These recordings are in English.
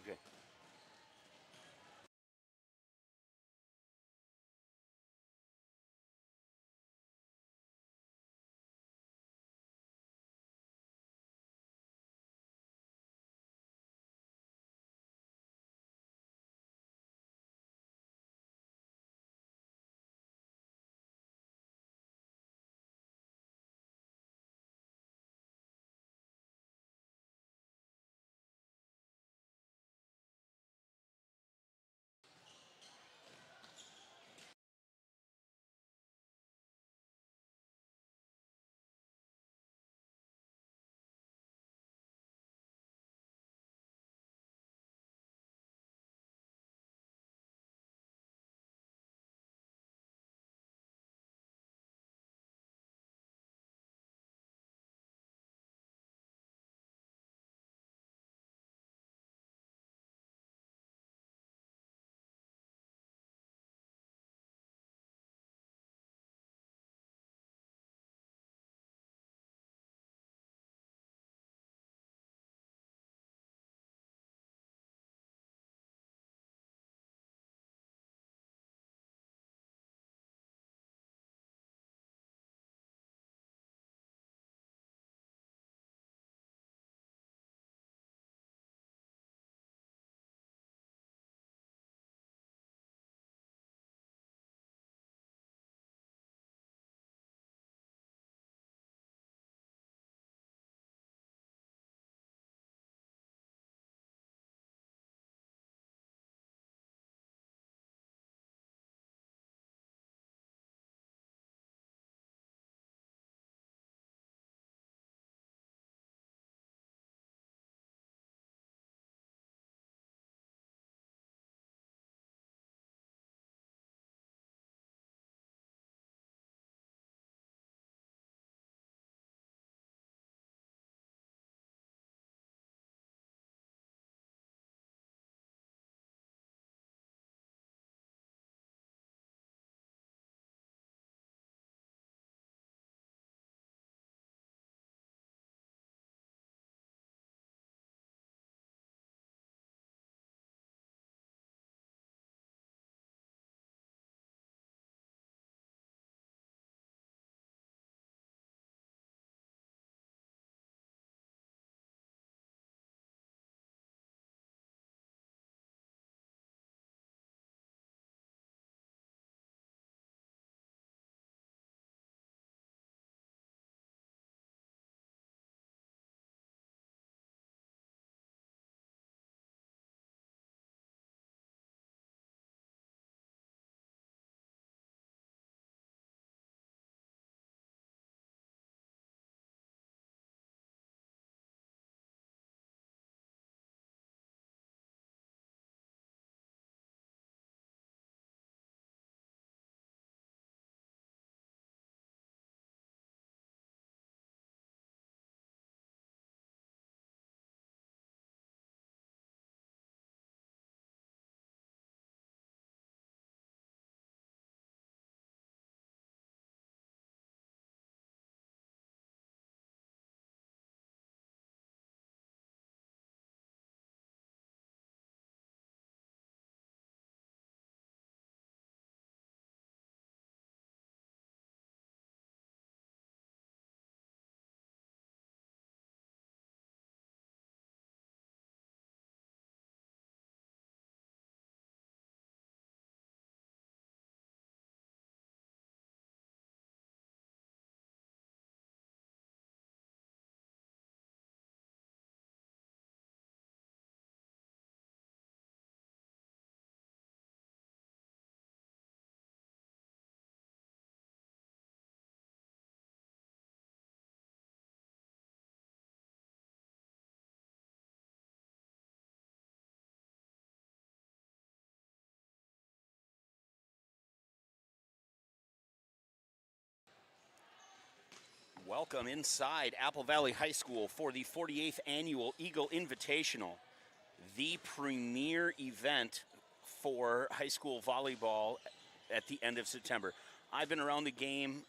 Okay. Welcome inside Apple Valley High School for the 48th Annual Eagle Invitational, the premier event for high school volleyball at the end of September. I've been around the game,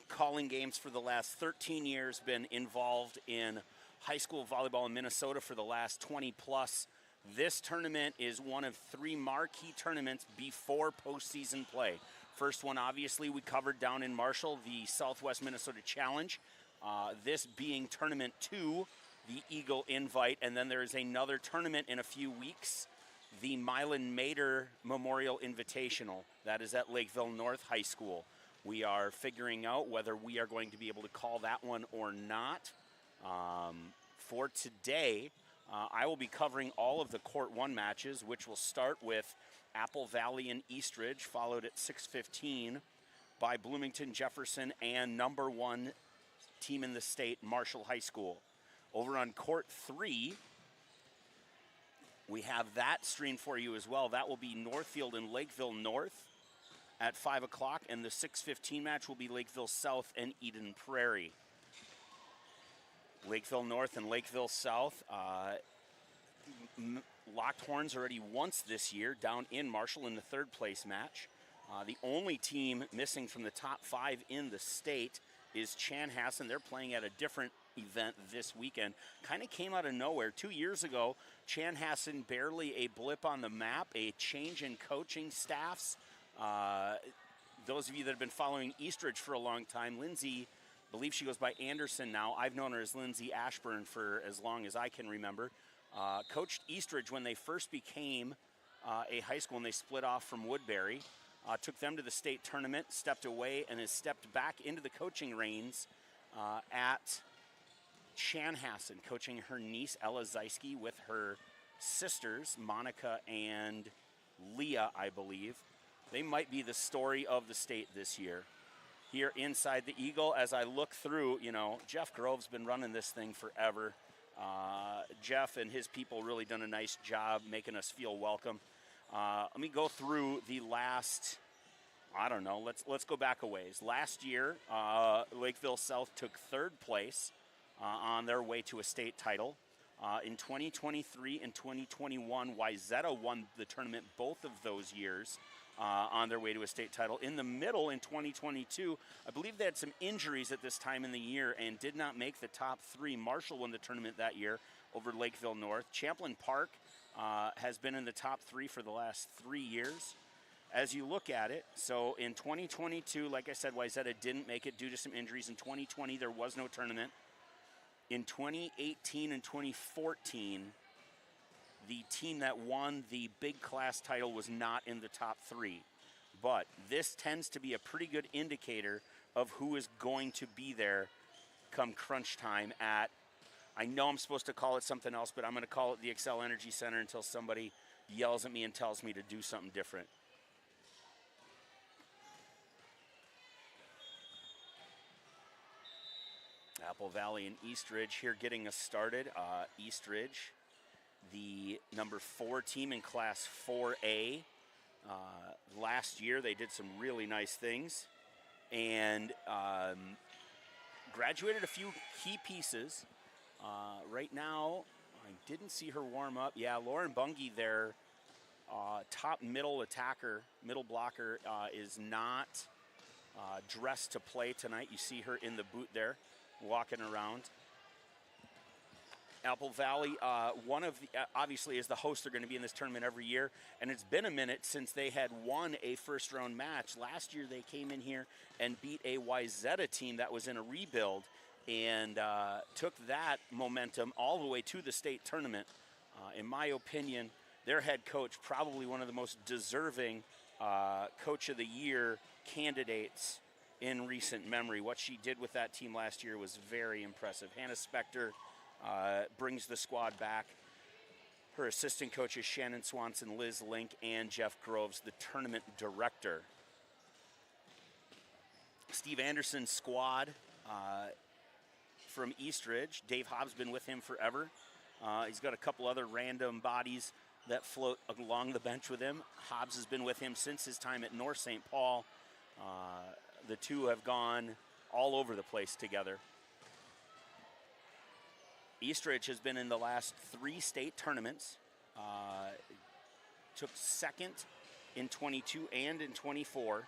calling games for the last 13 years, been involved in high school volleyball in Minnesota for the last 20 plus. This tournament is one of 3 marquee tournaments before postseason play. First one, obviously, we covered down in Marshall, the Southwest Minnesota Challenge. This being Tournament 2, the Eagle Invite, and then there is another tournament in a few weeks, the Milan Mater Memorial Invitational. That is at Lakeville North High School. We are figuring out whether we are going to be able to call that one or not. For today, I will be covering all of the Court 1 matches, which will start with Apple Valley and Eastridge, followed at 6:15 by Bloomington Jefferson and number 1 team in the state, Marshall High School. Over on Court 3, we have that streamed for you as well. That will be Northfield and Lakeville North at 5 o'clock, and the 6:15 match will be Lakeville South and Eden Prairie. Lakeville North and Lakeville South locked horns already once this year down in Marshall in the 3rd place match. The only team missing from the top 5 in the state is Chanhassen. They're playing at a different event this weekend. Kind of came out of nowhere. 2 years ago, Chanhassen barely a blip on the map, a change in coaching staffs. Those of you that have been following Eastridge for a long time, Lindsay, I believe she goes by Anderson now. I've known her as Lindsay Ashburn for as long as I can remember. Coached Eastridge when they first became a high school and they split off from Woodbury. Took them to the state tournament, stepped away, and has stepped back into the coaching reins at Chanhassen, coaching her niece Ella Zeisky with her sisters, Monica and Leah, I believe. They might be the story of the state this year. Here inside the Eagle, as I look through, Jeff Grove's been running this thing forever. Jeff and his people really done a nice job making us feel welcome. Let me go through the last, I don't know, let's go back a ways. Last year, Lakeville South took 3rd place on their way to a state title. In 2023 and 2021, Wayzata won the tournament both of those years on their way to a state title. In the middle, in 2022, I believe they had some injuries at this time in the year and did not make the top 3. Marshall won the tournament that year over Lakeville North. Champlain Park has been in the top 3 for the last 3 years. As you look at it, so in 2022, like I said, Wayzata didn't make it due to some injuries. In 2020, there was no tournament. In 2018 and 2014, the team that won the big class title was not in the top 3. But this tends to be a pretty good indicator of who is going to be there come crunch time at, I know I'm supposed to call it something else, but I'm going to call it the Xcel Energy Center until somebody yells at me and tells me to do something different. Apple Valley and Eastridge here getting us started. Eastridge, the number 4 team in Class 4A. Last year they did some really nice things and graduated a few key pieces. Right now, I didn't see her warm up. Yeah, Lauren Bungie, their top middle attacker, middle blocker, is not dressed to play tonight. You see her in the boot there, walking around. Apple Valley, one of the, obviously is the host. They're going to be in this tournament every year, and it's been a minute since they had won a first-round match. Last year they came in here and beat a Wayzata team that was in a rebuild and took that momentum all the way to the state tournament. In my opinion, their head coach, probably one of the most deserving Coach of the Year candidates in recent memory. What she did with that team last year was very impressive. Hannah Spector brings the squad back. Her assistant coaches, Shannon Swanson, Liz Link, and Jeff Groves, the tournament director. Steve Anderson's squad from Eastridge. Dave Hobbs been with him forever. He's got a couple other random bodies that float along the bench with him. Hobbs has been with him since his time at North St. Paul. The two have gone all over the place together. Eastridge has been in the last 3 state tournaments. Took second in 22 and in 24.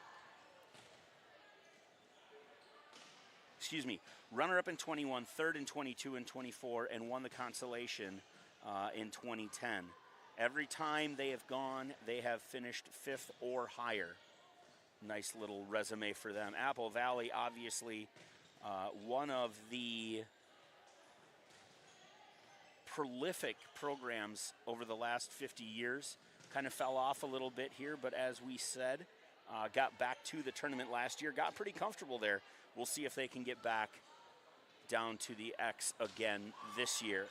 Excuse me, runner-up in 21, third in 22 and 24, and won the consolation in 2010. Every time they have gone, they have finished 5th or higher. Nice little resume for them. Apple Valley, obviously, one of the prolific programs over the last 50 years. Kind of fell off a little bit here, but as we said, got back to the tournament last year, got pretty comfortable there. We'll see if they can get back down to the X again this year.